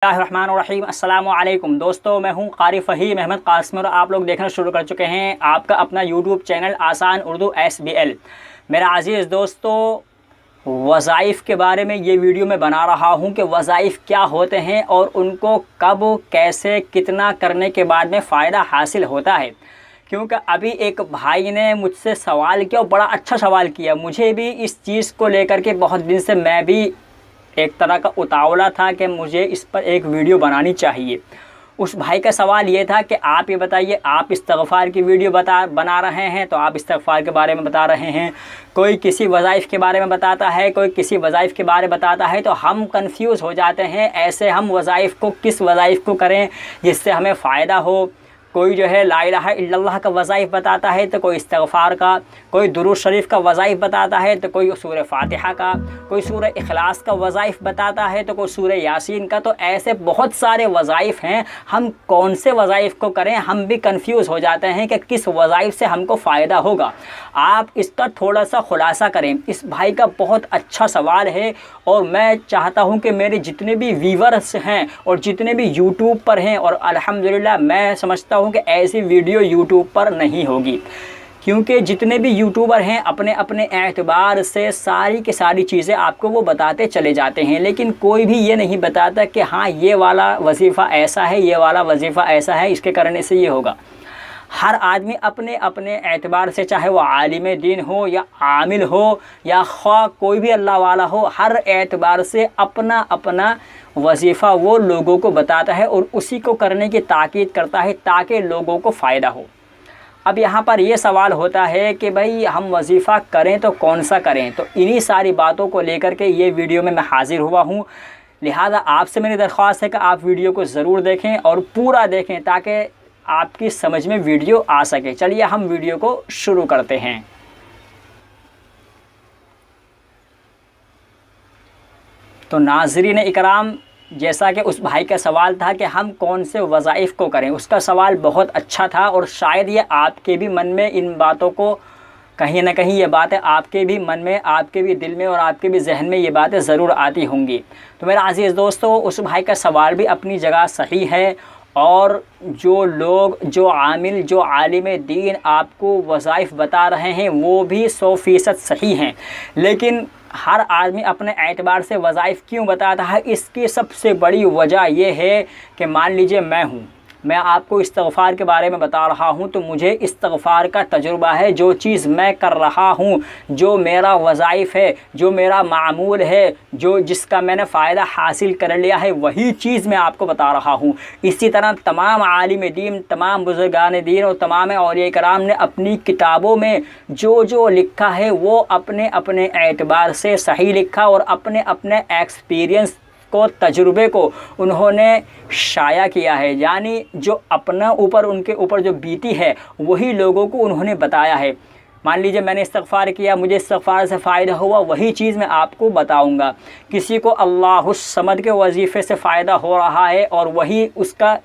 बिस्मिल्लाहिर्रहमानिर्रहीम अस्सलामुअलैकुम दोस्तों, मैं हूं क़ारी फ़हीम अहमद क़ासिम और आप लोग देखना शुरू कर चुके हैं आपका अपना यूट्यूब चैनल आसान उर्दू SBL। मेरा अज़ीज़ दोस्तों, वज़ाइफ़ के बारे में ये वीडियो मैं बना रहा हूं कि वज़ाइफ़ क्या होते हैं और उनको कब कैसे कितना करने के बाद में फ़ायदा हासिल होता है। क्योंकि अभी एक भाई ने मुझसे सवाल किया और बड़ा अच्छा सवाल किया। मुझे भी इस चीज़ को लेकर के बहुत दिन से मैं भी एक तरह का उतावला था कि मुझे इस पर एक वीडियो बनानी चाहिए। उस भाई का सवाल ये था कि आप ये बताइए, आप इस्तिग़फ़ार की वीडियो बना रहे हैं तो आप इस्तिग़फ़ार के बारे में बता रहे हैं, कोई किसी वज़ाइफ़ के बारे में बताता है, कोई किसी वज़ाइफ़ के बारे में बताता है, तो हम कंफ्यूज हो जाते हैं। ऐसे हम वज़ाइफ़ को किस वज़ाइफ़ को करें जिससे हमें फ़ायदा हो। कोई जो है ला इलाहा इल्लल्लाह का वज़ाइफ़ बताता है तो कोई इस्तिग़फ़ार का, कोई दुरूद शरीफ का वज़ाइफ़ बताता है तो कोई सूरह फ़ातिहा का, कोई सूरह इख़लास का वज़ाइफ़ बताता है तो कोई सूरह यासीन का। तो ऐसे बहुत सारे वज़ाइफ़ हैं, हम कौन से वज़ाइफ़ को करें हम भी कंफ्यूज हो जाते हैं कि किस वज़ाइफ़ से हमको फ़ायदा होगा। आप इसका थोड़ा सा खुलासा करें। इस भाई का बहुत अच्छा सवाल है और मैं चाहता हूँ कि मेरे जितने भी व्यूअर्स हैं और जितने भी यूट्यूब पर हैं, और अल्हम्दुलिल्लाह मैं समझता हूँ कि ऐसी वीडियो यूट्यूब पर नहीं होगी, क्योंकि जितने भी यूट्यूबर हैं अपने अपने एतबार से सारी की सारी चीज़ें आपको वो बताते चले जाते हैं, लेकिन कोई भी ये नहीं बताता कि हाँ ये वाला वजीफ़ा ऐसा है, ये वाला वजीफ़ा ऐसा है, इसके करने से ये होगा। हर आदमी अपने अपने एतबार से, चाहे वो आलिम दीन हो या आमिल हो या ख्वाह कोई भी अल्लाह वाला हो, हर एतबार से अपना अपना वजीफ़ा वो लोगों को बताता है और उसी को करने की ताकीद करता है ताकि लोगों को फ़ायदा हो। अब यहाँ पर ये सवाल होता है कि भाई हम वजीफ़ा करें तो कौन सा करें, तो इन्हीं सारी बातों को लेकर के ये वीडियो में मैं हाज़िर हुआ हूँ। लिहाजा आपसे मेरी दरख्वास्त है कि आप वीडियो को ज़रूर देखें और पूरा देखें ताकि आपकी समझ में वीडियो आ सके। चलिए हम वीडियो को शुरू करते हैं। तो नाज़रीन इकराम, जैसा कि उस भाई का सवाल था कि हम कौन से वज़ाइफ़ को करें, उसका सवाल बहुत अच्छा था और शायद ये आपके भी मन में इन बातों को कहीं ना कहीं ये बातें आपके भी मन में, आपके भी दिल में और आपके भी जहन में ये बातें ज़रूर आती होंगी। तो मेरा अज़ीज़ दोस्तों, उस भाई का सवाल भी अपनी जगह सही है और जो लोग, जो आमिल, जो आलिम दीन आपको वज़ाइफ़ बता रहे हैं वो भी 100% सही हैं, लेकिन हर आदमी अपने एतबार से वज़ाइफ़ क्यों बताता है, इसकी सबसे बड़ी वजह यह है कि मान लीजिए मैं आपको इस्तिग़फ़ार के बारे में बता रहा हूं तो मुझे इस्तिग़फ़ार का तजुर्बा है। जो चीज़ मैं कर रहा हूं, जो मेरा वज़ाइफ़ है, जो मेरा मामूल है, जो जिसका मैंने फ़ायदा हासिल कर लिया है, वही चीज़ मैं आपको बता रहा हूं। इसी तरह तमाम आलिम दीन, तमाम बुज़ुर्गान दीन और तमाम औलिया कराम ने अपनी किताबों में जो जो लिखा है वो अपने अपने एतबार से सही लिखा और अपने अपने एक्सपीरियंस को, तजुर्बे को उन्होंने शाया किया है। यानी जो अपना ऊपर, उनके ऊपर जो बीती है वही लोगों को उन्होंने बताया है। मान लीजिए मैंने इस्तिग़फ़ार किया, मुझे इस्तिग़फ़ार से फ़ायदा हुआ, वही चीज़ मैं आपको बताऊंगा। किसी को अल्लाहुस समद के वजीफ़े से फ़ायदा हो रहा है और वही उसका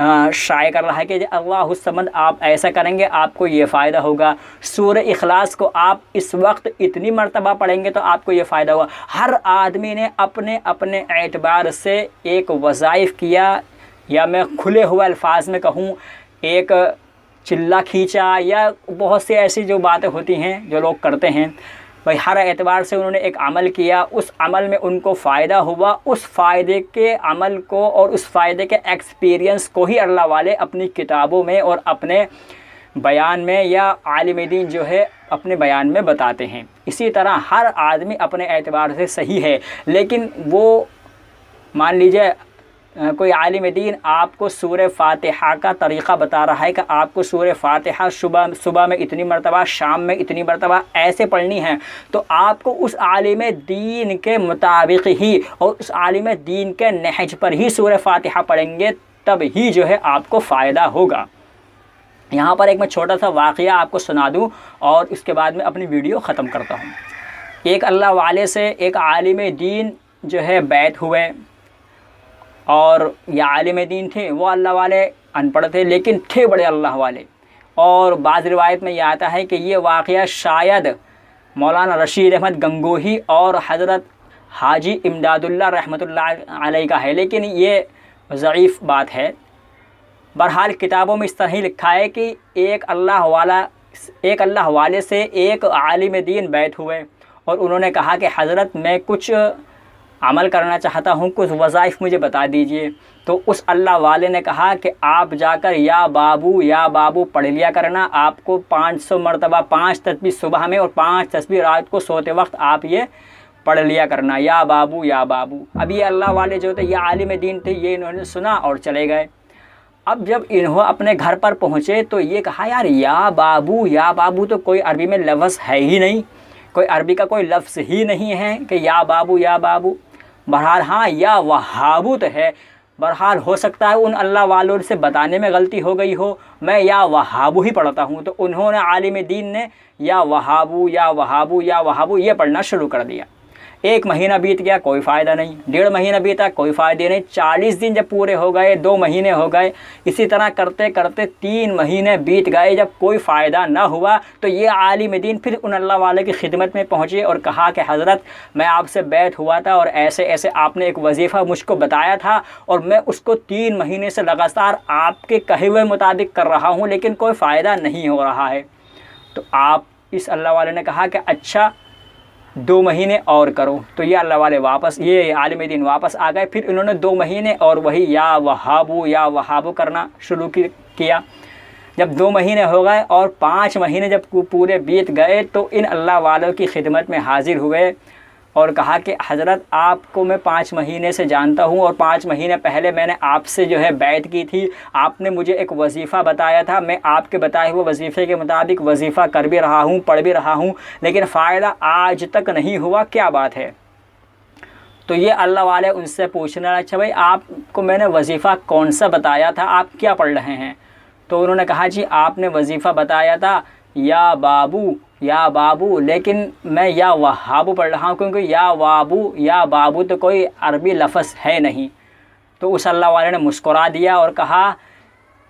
शाया कर रहा है कि अल्लाहुस समद आप ऐसा करेंगे आपको ये फ़ायदा होगा। सूरह इख़लास को आप इस वक्त इतनी मरतबा पढ़ेंगे तो आपको ये फ़ायदा होगा। हर आदमी ने अपने अपने एतबार से एक वज़ाइफ़ किया, या मैं खुले हुए अल्फाज में कहूँ एक चिल्ला खींचा, या बहुत सी ऐसी जो बातें होती हैं जो लोग करते हैं, भाई हर एतबार से उन्होंने एक अमल किया, उस अमल में उनको फ़ायदा हुआ, उस फ़ायदे के अमल को और उस फ़ायदे के एक्सपीरियंस को ही अल्लाह वाले अपनी किताबों में और अपने बयान में या आलिम दीन जो है अपने बयान में बताते हैं। इसी तरह हर आदमी अपने एतबार से सही है, लेकिन वो मान लीजिए कोई आलिम दीन आपको सूरह फ़ातिहा का तरीक़ा बता रहा है कि आपको सूरह फ़ातिहा सुबह में इतनी मरतबा, शाम में इतनी मरतबा ऐसे पढ़नी है, तो आपको उस आलिम दीन के मुताबिक ही और उस आलिम दीन के नहज पर ही सूरह फ़ातिहा पढ़ेंगे, तब ही जो है आपको फ़ायदा होगा। यहाँ पर एक मैं छोटा सा वाक़या आपको सुना दूँ और इसके बाद में अपनी वीडियो ख़त्म करता हूँ। एक अल्लाह वाले से एक आलिम दीन जो है बैत हुए, और ये आलिम दीन थे, वो अल्लाह वाले अनपढ़ थे लेकिन थे बड़े अल्लाह वाले। और बाज़ रिवायत में ये आता है कि ये वाक़या शायद मौलाना रशीद अहमद गंगोही और हज़रत हाजी इमदादुल्लाह रहमतुल्लाह अलैह का है, लेकिन ये ज़ईफ़ बात है। बहरहाल किताबों में इस तरह ही लिखा है कि एक अल्लाह वाले से एक आलिम दीन बैत हुए और उन्होंने कहा कि हज़रत मैं कुछ अमल करना चाहता हूँ, कुछ वज़ाइफ़ मुझे बता दीजिए। तो उस अल्लाह वाले ने कहा कि आप जाकर या बाबू पढ़ लिया करना। आपको 500 मरतबा 5 तस्बीह सुबह में और 5 तस्बीह रात को सोते वक्त आप ये पढ़ लिया करना, या बाबू। अब ये अल्लाह वाले जो थे ये आलिम दीन थे, ये इन्होंने सुना और चले गए। अब जब इन्हों अपने घर पर पहुँचे तो ये कहा यार या बाबू तो कोई अरबी में लफ्ज़ है ही नहीं, कोई अरबी का कोई लफ्ज़ ही नहीं है कि या बाबू। बहरहाल हाँ या वहाबू तो है। बहरहाल हो सकता है उन अल्लाह वालों से बताने में गलती हो गई हो, मैं या वहाबू ही पढ़ता हूँ। तो उन्होंने आलिम दीन ने या वहाबू ये पढ़ना शुरू कर दिया। 1 महीना बीत गया, कोई फ़ायदा नहीं। 1.5 महीना बीता, कोई फ़ायदा नहीं। 40 दिन जब पूरे हो गए, 2 महीने हो गए, इसी तरह करते करते 3 महीने बीत गए। जब कोई फ़ायदा ना हुआ तो ये आलिम दीन फिर उन अल्लाह वाले की खिदमत में पहुँचे और कहा कि हज़रत मैं आपसे बैत हुआ था और ऐसे ऐसे आपने एक वजीफ़ा मुझको बताया था और मैं उसको 3 महीने से लगातार आपके कहे हुए मुताबिक कर रहा हूँ, लेकिन कोई फ़ायदा नहीं हो रहा है। तो आप इस अल्लाह वाले ने कहा कि अच्छा 2 महीने और करो। तो ये अल्लाह वाले ये आलिम दीन वापस आ गए। फिर इन्होंने 2 महीने और वही या वहाबू करना शुरू किया। जब 2 महीने हो गए और 5 महीने जब पूरे बीत गए तो इन अल्लाह वालों की खिदमत में हाजिर हुए और कहा कि हज़रत आपको मैं 5 महीने से जानता हूँ और 5 महीने पहले मैंने आपसे जो है बैत की थी। आपने मुझे एक वजीफ़ा बताया था, मैं आपके बताए हुए वजीफ़े के मुताबिक वजीफ़ा कर भी रहा हूँ, पढ़ भी रहा हूँ, लेकिन फ़ायदा आज तक नहीं हुआ, क्या बात है। तो ये अल्लाह वाले उनसे पूछना, अच्छा भाई आपको मैंने वजीफ़ा कौन सा बताया था, आप क्या पढ़ रहे हैं। तो उन्होंने कहा जी आपने वजीफ़ा बताया था या बाबू, लेकिन मैं या वहाबू पढ़ रहा हूँ, क्योंकि या बाबू तो कोई अरबी लफ्ज़ है नहीं। तो उस अल्लाह वाले ने मुस्कुरा दिया और कहा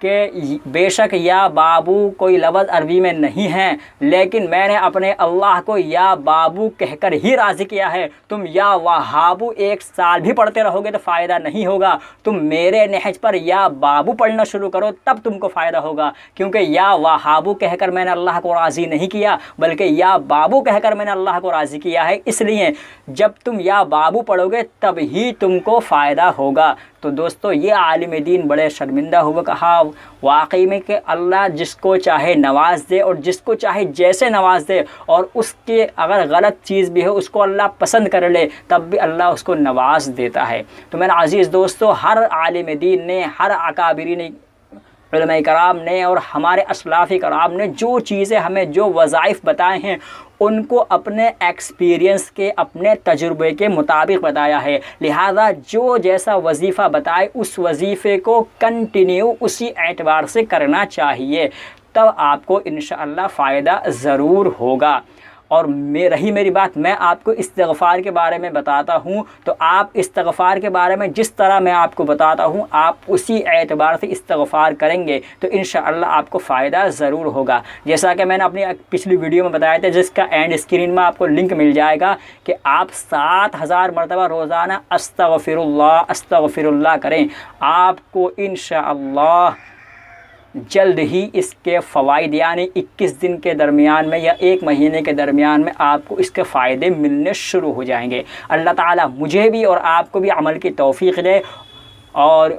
कि बेशक या बाबू कोई लफ्ज़ अरबी में नहीं है, लेकिन मैंने अपने अल्लाह को या बाबू कहकर ही राज़ी किया है। तुम या वहाबू 1 साल भी पढ़ते रहोगे तो फ़ायदा नहीं होगा। तुम मेरे नहज पर या बाबू पढ़ना शुरू करो, तब तुमको फ़ायदा होगा। क्योंकि या वहाबू कहकर मैंने अल्लाह को राज़ी नहीं किया, बल्कि या बाबू कहकर मैंने अल्लाह को राज़ी किया है। इसलिए जब तुम या बाबू पढ़ोगे तब ही तुमको फ़ायदा होगा। तो दोस्तों ये आलिम दीन बड़े शर्मिंदा हुए, कहा वाकई में कि अल्लाह जिसको चाहे नवाज़ दे और जिसको चाहे जैसे नवाज़ दे, और उसके अगर गलत चीज़ भी हो उसको अल्लाह पसंद कर ले तब भी अल्लाह उसको नवाज़ देता है। तो मेरे अज़ीज़ दोस्तों, हर आलिम दीन ने, हर अकाबिरीन उलमा कराम ने और हमारे असलाफ़ी कराम ने जो चीज़ें हमें जो वज़ाइफ़ बताए हैं उनको अपने एक्सपीरियंस के, अपने तजुर्बे के मुताबिक बताया है। लिहाजा जो जैसा वजीफ़ा बताए उस वजीफ़े को कंटिन्यू उसी एतबार से करना चाहिए, तब आपको इंशाअल्लाह फ़ायदा ज़रूर होगा। और रही मेरी बात, मैं आपको इस्तिग़फ़ार के बारे में बताता हूँ, तो आप इस्तिग़फ़ार के बारे में जिस तरह मैं आपको बताता हूँ आप उसी एतबार से इस्तिग़फ़ार करेंगे तो इंशाअल्लाह आपको फ़ायदा ज़रूर होगा। जैसा कि मैंने अपनी पिछली वीडियो में बताया था, जिसका एंड स्क्रीन में आपको लिंक मिल जाएगा, कि आप 7000 मरतबा रोज़ाना अस्तग़फ़िरुल्लाह करें। आपको इंशाअल्लाह जल्द ही इसके फ़वाइद यानी 21 दिन के दरमियान में या 1 महीने के दरमियान में आपको इसके फ़ायदे मिलने शुरू हो जाएंगे। अल्लाह ताला मुझे भी और आपको भी अमल की तौफ़ीक़ दे और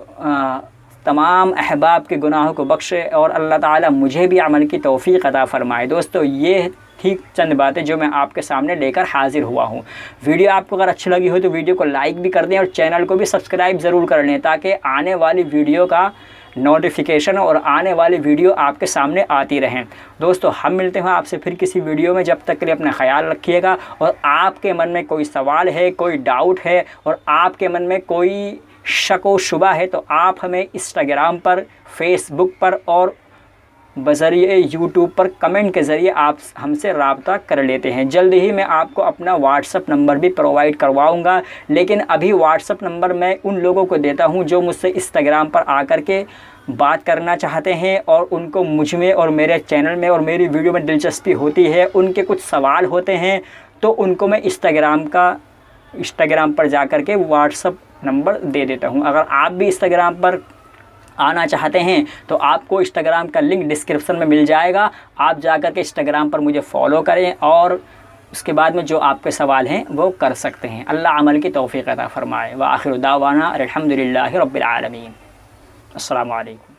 तमाम अहबाब के गुनाहों को बख्शे, और अल्लाह ताला मुझे भी अमल की तौफ़ीक़ अता फ़रमाए। दोस्तों ये ठीक चंद बातें जो मैं आपके सामने लेकर हाज़िर हुआ हूँ। वीडियो आपको अगर अच्छी लगी हो तो वीडियो को लाइक भी कर दें और चैनल को भी सब्सक्राइब ज़रूर कर लें, ताकि आने वाली वीडियो का नोटिफिकेशन और आने वाली वीडियो आपके सामने आती रहें। दोस्तों हम मिलते हैं आपसे फिर किसी वीडियो में, जब तक के लिए अपना ख्याल रखिएगा। और आपके मन में कोई सवाल है, कोई डाउट है और आपके मन में कोई शक व शुबा है तो आप हमें इंस्टाग्राम पर, फेसबुक पर और बज़रिए यूट्यूब पर कमेंट के ज़रिए आप हमसे रब्ता कर लेते हैं। जल्द ही मैं आपको अपना व्हाट्सअप नंबर भी प्रोवाइड करवाऊंगा, लेकिन अभी व्हाट्सअप नंबर मैं उन लोगों को देता हूं जो मुझसे इंस्टाग्राम पर आकर के बात करना चाहते हैं और उनको मुझ में और मेरे चैनल में और मेरी वीडियो में दिलचस्पी होती है, उनके कुछ सवाल होते हैं, तो उनको मैं इंस्टाग्राम का इंस्टाग्राम पर जा कर के व्हाट्सअप नंबर दे देता हूँ। अगर आप भी इंस्टाग्राम पर आना चाहते हैं तो आपको इंस्टाग्राम का लिंक डिस्क्रिप्शन में मिल जाएगा। आप जा कर के इंस्टाग्राम पर मुझे फॉलो करें और उसके बाद में जो आपके सवाल हैं वो कर सकते हैं। अल्लाह अमल की तौफीक अता फ़रमाए। व आखिर दावाना अल्हम्दुलिल्लाहि रब्बिल आलमीन। अस्सलामु अलैकुम।